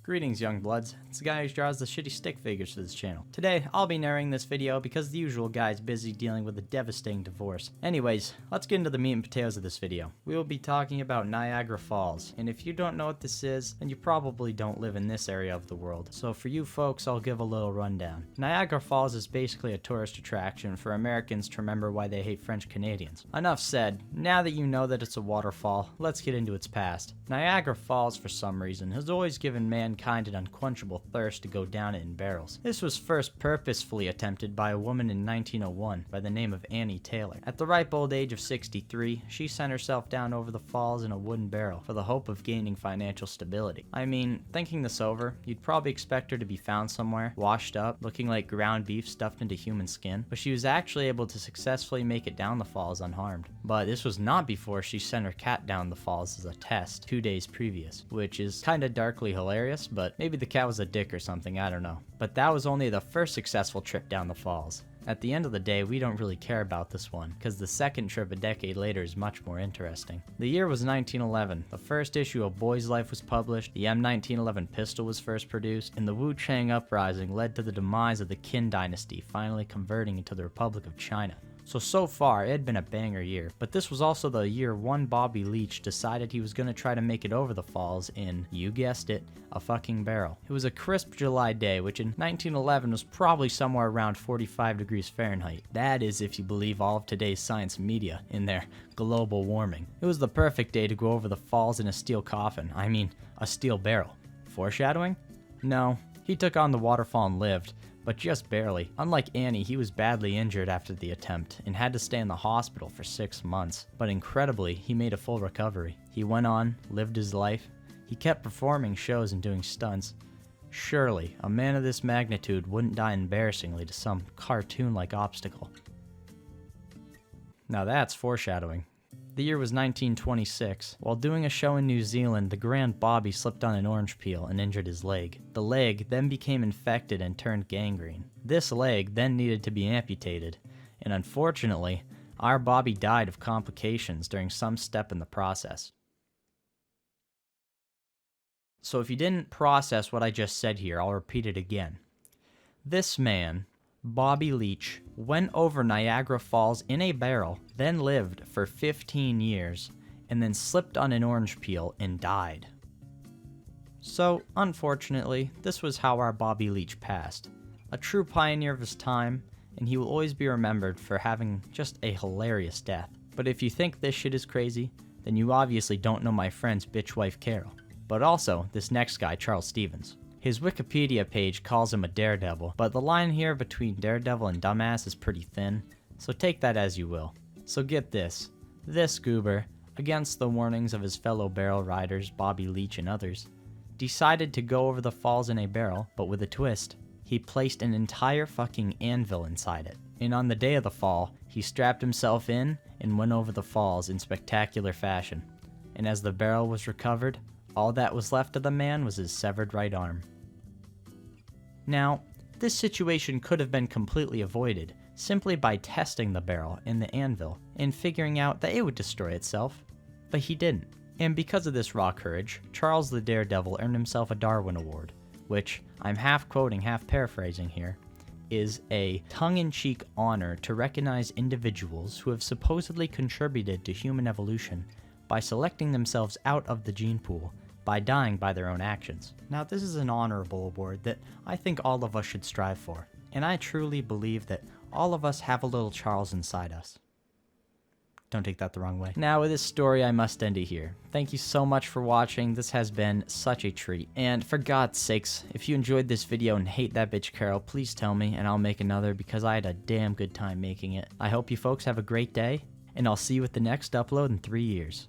Greetings, young bloods. It's the guy who draws the shitty stick figures for this channel. Today, I'll be narrating this video because the usual guy's busy dealing with a devastating divorce. Anyways, let's get into the meat and potatoes of this video. We will be talking about Niagara Falls, and if you don't know what this is, then you probably don't live in this area of the world. So for you folks, I'll give a little rundown. Niagara Falls is basically a tourist attraction for Americans to remember why they hate French Canadians. Enough said, now that you know that it's a waterfall, let's get into its past. Niagara Falls, for some reason, has always given mankind an unquenchable thirst to go down it in barrels. This was first purposefully attempted by a woman in 1901 by the name of Annie Taylor. At the ripe old age of 63, she sent herself down over the falls in a wooden barrel for the hope of gaining financial stability. I mean, thinking this over, you'd probably expect her to be found somewhere, washed up, looking like ground beef stuffed into human skin, but she was actually able to successfully make it down the falls unharmed. But this was not before she sent her cat down the falls as a test 2 days previous, which is kinda darkly hilarious, but maybe the cat was a dick or something, I don't know. But that was only the first successful trip down the falls. At the end of the day, we don't really care about this one, because the second trip a decade later is much more interesting. The year was 1911. The first issue of Boy's Life was published, the M1911 pistol was first produced, and the Wu-Chang Uprising led to the demise of the Qin dynasty finally converting into the Republic of China. So far, it had been a banger year, but this was also the year one Bobby Leach decided he was going to try to make it over the falls in, you guessed it, a fucking barrel. It was a crisp July day, which in 1911 was probably somewhere around 45 degrees Fahrenheit. That is if you believe all of today's science media in their global warming. It was the perfect day to go over the falls in a steel coffin, I mean, a steel barrel. Foreshadowing? No, he took on the waterfall and lived. But just barely. Unlike Annie, he was badly injured after the attempt and had to stay in the hospital for 6 months. But incredibly, he made a full recovery. He went on, lived his life. He kept performing shows and doing stunts. Surely, a man of this magnitude wouldn't die embarrassingly to some cartoon-like obstacle. Now that's foreshadowing. The year was 1926. While doing a show in New Zealand, the Grand Bobby slipped on an orange peel and injured his leg. The leg then became infected and turned gangrene. This leg then needed to be amputated, and unfortunately, our Bobby died of complications during some step in the process. So if you didn't process what I just said here, I'll repeat it again. This man, Bobby Leach, went over Niagara Falls in a barrel, then lived for 15 years, and then slipped on an orange peel and died. So, unfortunately, this was how our Bobby Leach passed. A true pioneer of his time, and he will always be remembered for having just a hilarious death. But if you think this shit is crazy, then you obviously don't know my friend's bitch wife Carol. But also, this next guy, Charles Stevens. His Wikipedia page calls him a daredevil, but the line here between daredevil and dumbass is pretty thin, so take that as you will. So get this. This goober, against the warnings of his fellow barrel riders Bobby Leach and others, decided to go over the falls in a barrel, but with a twist. He placed an entire fucking anvil inside it. And on the day of the fall, he strapped himself in and went over the falls in spectacular fashion. And as the barrel was recovered, all that was left of the man was his severed right arm. Now, this situation could have been completely avoided simply by testing the barrel and the anvil and figuring out that it would destroy itself, but he didn't. And because of this raw courage, Charles the Daredevil earned himself a Darwin Award, which, I'm half quoting, half paraphrasing here, is a tongue-in-cheek honor to recognize individuals who have supposedly contributed to human evolution by selecting themselves out of the gene pool by dying by their own actions. Now, this is an honorable award that I think all of us should strive for, and I truly believe that all of us have a little Charles inside us. Don't take that the wrong way. Now, with this story, I must end it here. Thank you so much for watching. This has been such a treat. And for God's sakes, if you enjoyed this video and hate that bitch Carol, please tell me and I'll make another because I had a damn good time making it. I hope you folks have a great day, and I'll see you with the next upload in 3 years.